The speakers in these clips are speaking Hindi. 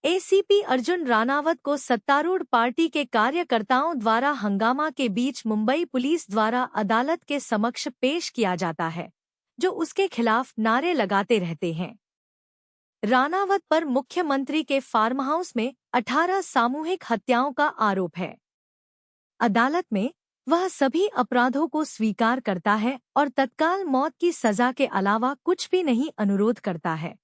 एसीपी अर्जुन राणावत को सत्तारूढ़ पार्टी के कार्यकर्ताओं द्वारा हंगामा के बीच मुंबई पुलिस द्वारा अदालत के समक्ष पेश किया जाता है, जो उसके खिलाफ नारे लगाते रहते हैं। राणावत पर मुख्यमंत्री के फार्म हाउस में 18 सामूहिक हत्याओं का आरोप है। अदालत में वह सभी अपराधों को स्वीकार करता है और तत्काल मौत की सजा के अलावा कुछ भी नहीं अनुरोध करता है।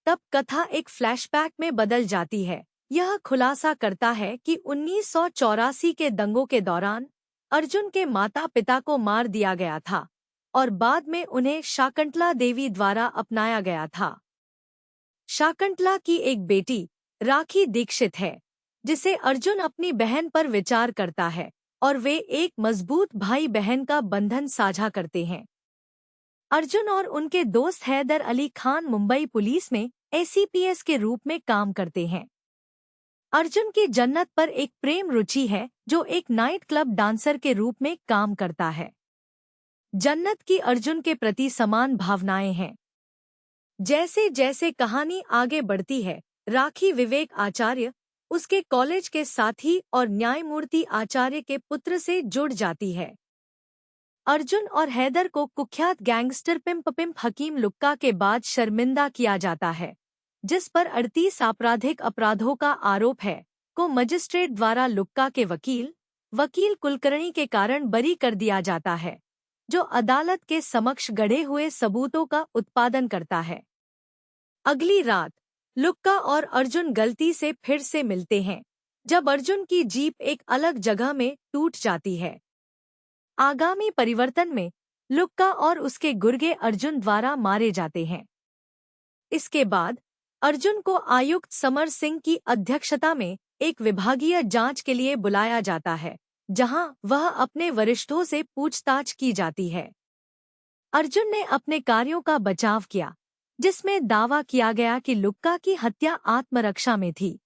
तब कथा एक फ्लैशबैक में बदल जाती है। यह खुलासा करता है कि 1984 के दंगों के दौरान अर्जुन के माता पिता को मार दिया गया था और बाद में उन्हें शाकुंतला देवी द्वारा अपनाया गया था। शाकुंतला की एक बेटी राखी दीक्षित है, जिसे अर्जुन अपनी बहन पर विचार करता है और वे एक मजबूत भाई बहन का बंधन साझा करते हैं। अर्जुन और उनके दोस्त हैदर अली खान मुंबई पुलिस में एसीपीएस के रूप में काम करते हैं। अर्जुन की जन्नत पर एक प्रेम रुचि है, जो एक नाइट क्लब डांसर के रूप में काम करता है। जन्नत की अर्जुन के प्रति समान भावनाएं हैं। जैसे जैसे कहानी आगे बढ़ती है, राखी विवेक आचार्य, उसके कॉलेज के साथी और न्यायमूर्ति आचार्य के पुत्र से जुड़ जाती है। अर्जुन और हैदर को कुख्यात गैंगस्टर पिम्प हकीम लुक्का के बाद शर्मिंदा किया जाता है, जिस पर 38 आपराधिक अपराधों का आरोप है, को मजिस्ट्रेट द्वारा लुक्का के वकील कुलकर्णी के कारण बरी कर दिया जाता है, जो अदालत के समक्ष गढ़े हुए सबूतों का उत्पादन करता है। अगली रात लुक्का और अर्जुन गलती से फिर से मिलते हैं, जब अर्जुन की जीप एक अलग जगह में टूट जाती है। आगामी परिवर्तन में लुक्का और उसके गुर्गे अर्जुन द्वारा मारे जाते हैं। इसके बाद अर्जुन को आयुक्त समर सिंह की अध्यक्षता में एक विभागीय जांच के लिए बुलाया जाता है, जहां वह अपने वरिष्ठों से पूछताछ की जाती है। अर्जुन ने अपने कार्यों का बचाव किया, जिसमें दावा किया गया कि लुक्का की हत्या आत्मरक्षा में थी।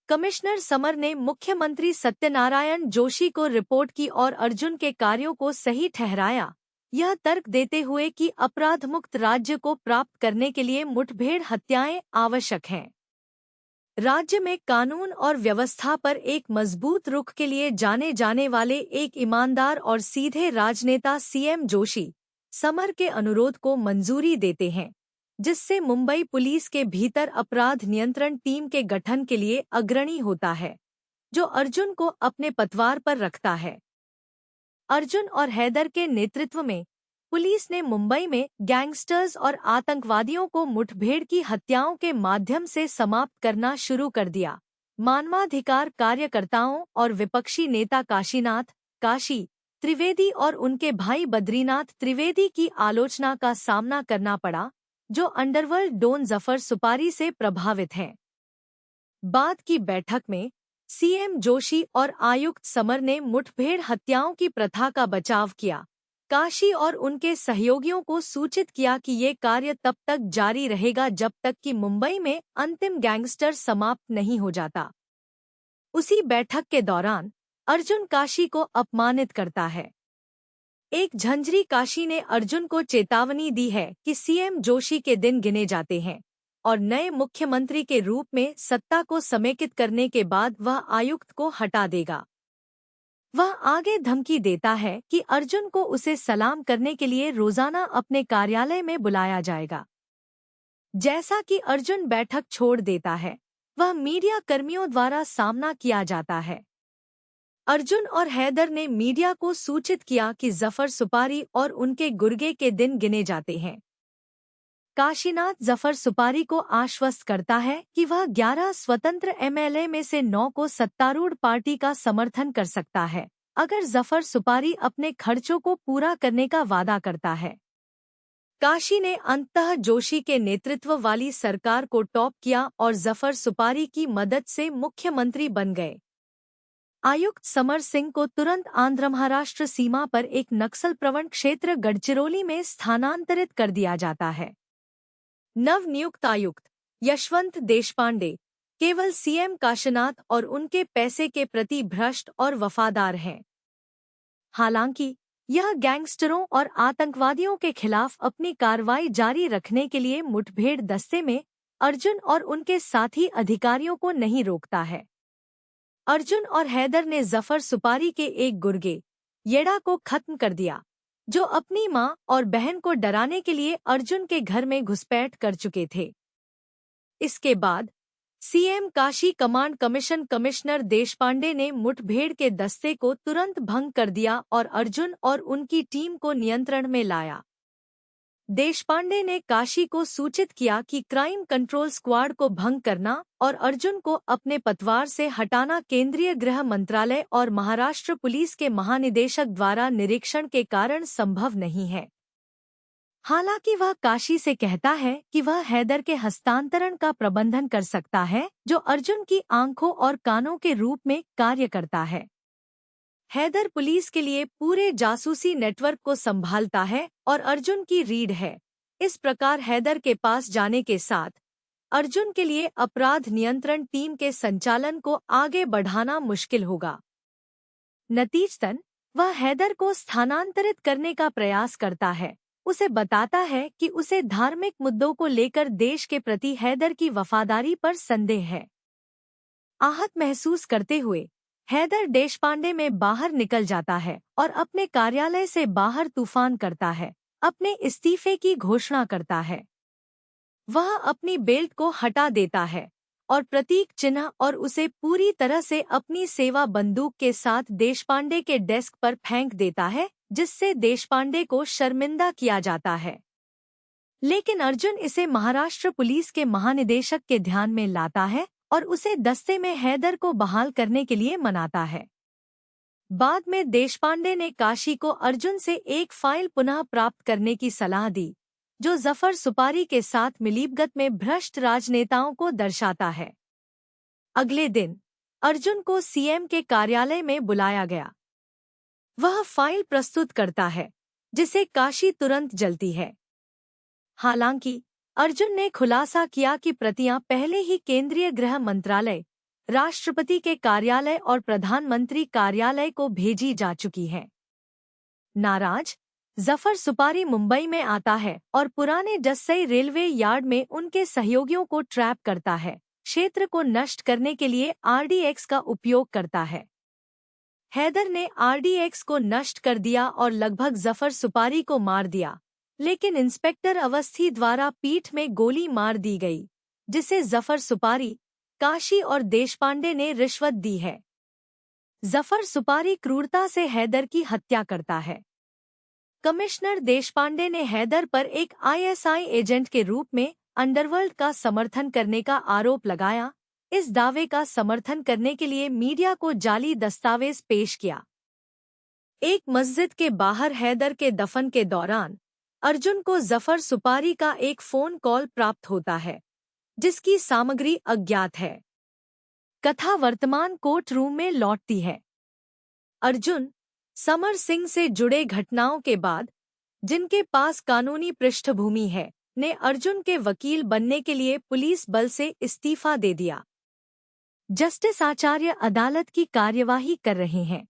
कमिश्नर समर ने मुख्यमंत्री सत्यनारायण जोशी को रिपोर्ट की और अर्जुन के कार्यों को सही ठहराया, यह तर्क देते हुए कि अपराध मुक्त राज्य को प्राप्त करने के लिए मुठभेड़ हत्याएं आवश्यक हैं। राज्य में कानून और व्यवस्था पर एक मजबूत रुख के लिए जाने जाने वाले एक ईमानदार और सीधे राजनेता सीएम जोशी समर के अनुरोध को मंजूरी देते हैं, जिससे मुंबई पुलिस के भीतर अपराध नियंत्रण टीम के गठन के लिए अग्रणी होता है, जो अर्जुन को अपने पतवार पर रखता है। अर्जुन और हैदर के नेतृत्व में पुलिस ने मुंबई में गैंगस्टर्स और आतंकवादियों को मुठभेड़ की हत्याओं के माध्यम से समाप्त करना शुरू कर दिया। मानवाधिकार कार्यकर्ताओं और विपक्षी नेता काशी त्रिवेदी और उनके भाई बद्रीनाथ त्रिवेदी की आलोचना का सामना करना पड़ा, जो अंडरवर्ल्ड डॉन जफर सुपारी से प्रभावित हैं। बाद की बैठक में सीएम जोशी और आयुक्त समर ने मुठभेड़ हत्याओं की प्रथा का बचाव किया। काशी और उनके सहयोगियों को सूचित किया कि ये कार्य तब तक जारी रहेगा जब तक कि मुंबई में अंतिम गैंगस्टर समाप्त नहीं हो जाता। उसी बैठक के दौरान अर्जुन काशी को अपमानित करता है। एक झंझरी काशी ने अर्जुन को चेतावनी दी है कि सीएम जोशी के दिन गिने जाते हैं और नए मुख्यमंत्री के रूप में सत्ता को समेकित करने के बाद वह आयुक्त को हटा देगा। वह आगे धमकी देता है कि अर्जुन को उसे सलाम करने के लिए रोजाना अपने कार्यालय में बुलाया जाएगा। जैसा कि अर्जुन बैठक छोड़ देता है, वह मीडिया कर्मियों द्वारा सामना किया जाता है। अर्जुन और हैदर ने मीडिया को सूचित किया कि जफर सुपारी और उनके गुर्गे के दिन गिने जाते हैं। काशीनाथ जफर सुपारी को आश्वस्त करता है कि वह 11 स्वतंत्र एमएलए में से 9 को सत्तारूढ़ पार्टी का समर्थन कर सकता है, अगर जफर सुपारी अपने खर्चों को पूरा करने का वादा करता है। काशी ने अंततः जोशी के नेतृत्व वाली सरकार को टॉप किया और जफर सुपारी की मदद से मुख्यमंत्री बन गए। आयुक्त समर सिंह को तुरंत आंध्र महाराष्ट्र सीमा पर एक नक्सल प्रवण क्षेत्र गढ़चिरौली में स्थानांतरित कर दिया जाता है। नवनियुक्त आयुक्त यशवंत देशपांडे केवल सीएम काशीनाथ और उनके पैसे के प्रति भ्रष्ट और वफादार हैं। हालांकि यह गैंगस्टरों और आतंकवादियों के खिलाफ अपनी कार्रवाई जारी रखने के लिए मुठभेड़ दस्ते में अर्जुन और उनके साथी अधिकारियों को नहीं रोकता है। अर्जुन और हैदर ने जफर सुपारी के एक गुर्गे येड़ा को खत्म कर दिया, जो अपनी मां और बहन को डराने के लिए अर्जुन के घर में घुसपैठ कर चुके थे। इसके बाद CM Kashi command commission commissioner Deshpande ने मुठभेड़ के दस्ते को तुरंत भंग कर दिया और अर्जुन और उनकी टीम को नियंत्रण में लाया। देशपांडे ने काशी को सूचित किया कि क्राइम कंट्रोल स्क्वाड को भंग करना और अर्जुन को अपने पतवार से हटाना केंद्रीय गृह मंत्रालय और महाराष्ट्र पुलिस के महानिदेशक द्वारा निरीक्षण के कारण संभव नहीं है। हालांकि वह काशी से कहता है कि वह हैदर के हस्तांतरण का प्रबंधन कर सकता है, जो अर्जुन की आंखों और कानों के रूप में कार्य करता है। हैदर पुलिस के लिए पूरे जासूसी नेटवर्क को संभालता है और अर्जुन की रीढ़ है। इस प्रकार हैदर के पास जाने के साथ अर्जुन के लिए अपराध नियंत्रण टीम के संचालन को आगे बढ़ाना मुश्किल होगा। नतीजतन वह हैदर को स्थानांतरित करने का प्रयास करता है। उसे बताता है कि उसे धार्मिक मुद्दों को लेकर देश के प्रति हैदर की वफादारी पर संदेह है। आहत महसूस करते हुए हैदर देशपांडे में बाहर निकल जाता है और अपने कार्यालय से बाहर तूफान करता है, अपने इस्तीफे की घोषणा करता है। वह अपनी बेल्ट को हटा देता है और प्रतीक चिन्ह और उसे पूरी तरह से अपनी सेवा बंदूक के साथ देशपांडे के डेस्क पर फेंक देता है, जिससे देशपांडे को शर्मिंदा किया जाता है। लेकिन अर्जुन इसे महाराष्ट्र पुलिस के महानिदेशक के ध्यान में लाता है और उसे दस्ते में हैदर को बहाल करने के लिए मनाता है। बाद में देशपांडे ने काशी को अर्जुन से एक फाइल पुनः प्राप्त करने की सलाह दी, जो जफर सुपारी के साथ मिलीभगत में भ्रष्ट राजनेताओं को दर्शाता है। अगले दिन अर्जुन को सीएम के कार्यालय में बुलाया गया। वह फाइल प्रस्तुत करता है, जिसे काशी तुरंत जलती है। हालांकि अर्जुन ने खुलासा किया कि प्रतियां पहले ही केंद्रीय गृह मंत्रालय, राष्ट्रपति के कार्यालय और प्रधानमंत्री कार्यालय को भेजी जा चुकी हैं। नाराज जफर सुपारी मुंबई में आता है और पुराने जस्सई रेलवे यार्ड में उनके सहयोगियों को ट्रैप करता है, क्षेत्र को नष्ट करने के लिए आरडीएक्स का उपयोग करता है। हैदर ने आरडीएक्स को नष्ट कर दिया और लगभग जफर सुपारी को मार दिया, लेकिन इंस्पेक्टर अवस्थी द्वारा पीठ में गोली मार दी गई, जिसे जफर सुपारी, काशी और देशपांडे ने रिश्वत दी है। जफर सुपारी क्रूरता से हैदर की हत्या करता है। कमिश्नर देशपांडे ने हैदर पर एक आईएसआई एजेंट के रूप में अंडरवर्ल्ड का समर्थन करने का आरोप लगाया। इस दावे का समर्थन करने के लिए मीडिया को जाली दस्तावेज पेश किया। एक मस्जिद के बाहर हैदर के दफन के दौरान अर्जुन को जफर सुपारी का एक फोन कॉल प्राप्त होता है, जिसकी सामग्री अज्ञात है। कथा वर्तमान कोर्ट रूम में लौटती है। अर्जुन समर सिंह से जुड़े घटनाओं के बाद, जिनके पास कानूनी पृष्ठभूमि है, ने अर्जुन के वकील बनने के लिए पुलिस बल से इस्तीफा दे दिया। जस्टिस आचार्य अदालत की कार्यवाही कर रहे हैं।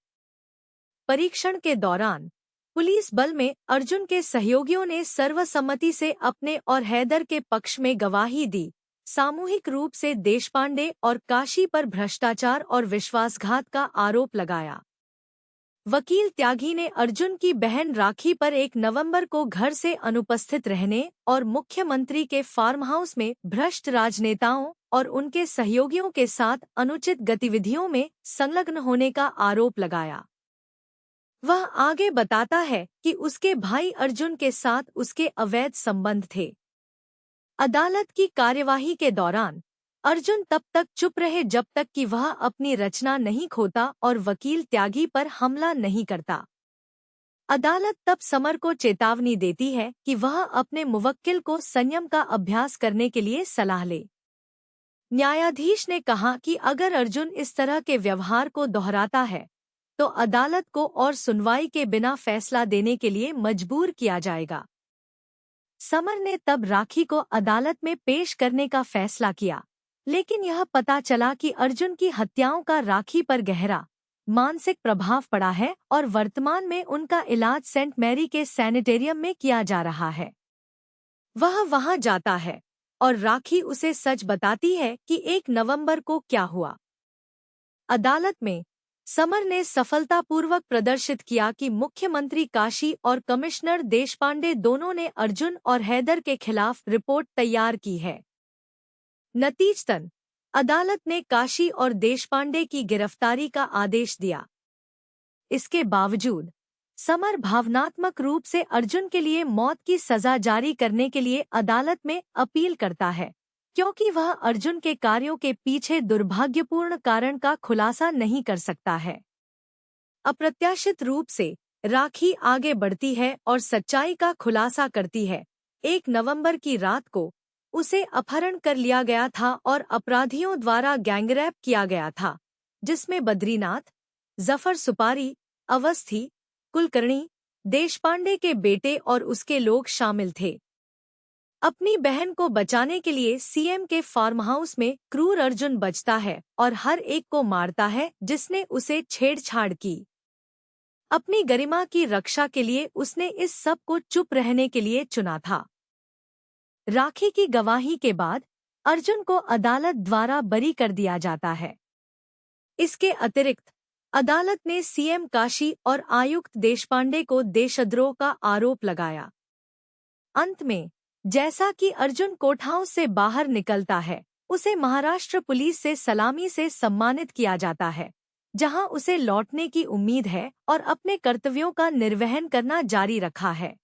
परीक्षण के दौरान पुलिस बल में अर्जुन के सहयोगियों ने सर्वसम्मति से अपने और हैदर के पक्ष में गवाही दी। सामूहिक रूप से देशपांडे और काशी पर भ्रष्टाचार और विश्वासघात का आरोप लगाया। वकील त्यागी ने अर्जुन की बहन राखी पर 1 नवंबर को घर से अनुपस्थित रहने और मुख्यमंत्री के फार्म हाउस में भ्रष्ट राजनेताओं और उनके सहयोगियों के साथ अनुचित गतिविधियों में संलग्न होने का आरोप लगाया। वह आगे बताता है कि उसके भाई अर्जुन के साथ उसके अवैध संबंध थे। अदालत की कार्यवाही के दौरान अर्जुन तब तक चुप रहे जब तक कि वह अपनी रचना नहीं खोता और वकील त्यागी पर हमला नहीं करता। अदालत तब समर को चेतावनी देती है कि वह अपने मुवक्किल को संयम का अभ्यास करने के लिए सलाह ले। न्यायाधीश ने कहा कि अगर अर्जुन इस तरह के व्यवहार को दोहराता है, तो अदालत को और सुनवाई के बिना फैसला देने के लिए मजबूर किया जाएगा। समर ने तब राखी को अदालत में पेश करने का फैसला किया, लेकिन यह पता चला कि अर्जुन की हत्याओं का राखी पर गहरा मानसिक प्रभाव पड़ा है और वर्तमान में उनका इलाज सेंट मैरी के सैनिटेरियम में किया जा रहा है। वह वहां जाता है और राखी उसे सच बताती है कि 1 नवंबर को क्या हुआ। अदालत में समर ने सफलतापूर्वक प्रदर्शित किया कि मुख्यमंत्री काशी और कमिश्नर देशपांडे दोनों ने अर्जुन और हैदर के खिलाफ रिपोर्ट तैयार की है। नतीजतन अदालत ने काशी और देशपांडे की गिरफ्तारी का आदेश दिया। इसके बावजूद समर भावनात्मक रूप से अर्जुन के लिए मौत की सजा जारी करने के लिए अदालत में अपील करता है, क्योंकि वह अर्जुन के कार्यों के पीछे दुर्भाग्यपूर्ण कारण का खुलासा नहीं कर सकता है। अप्रत्याशित रूप से राखी आगे बढ़ती है और सच्चाई का खुलासा करती है। 1 नवंबर की रात को उसे अपहरण कर लिया गया था और अपराधियों द्वारा गैंगरेप किया गया था, जिसमें बद्रीनाथ, जफर सुपारी, अवस्थी, कुलकर्णी, देशपांडे के बेटे और उसके लोग शामिल थे। अपनी बहन को बचाने के लिए सीएम के फार्म हाउस में क्रूर अर्जुन बचता है और हर एक को मारता है जिसने उसे छेड़छाड़ की। अपनी गरिमा की रक्षा के लिए उसने इस सब को चुप रहने के लिए चुना था। राखी की गवाही के बाद अर्जुन को अदालत द्वारा बरी कर दिया जाता है। इसके अतिरिक्त अदालत ने सीएम काशी और आयुक्त देशपांडे को देशद्रोह का आरोप लगाया। अंत में जैसा कि अर्जुन कोर्ट हाउस से बाहर निकलता है, उसे महाराष्ट्र पुलिस से सलामी से सम्मानित किया जाता है, जहां उसे लौटने की उम्मीद है और अपने कर्तव्यों का निर्वहन करना जारी रखा है।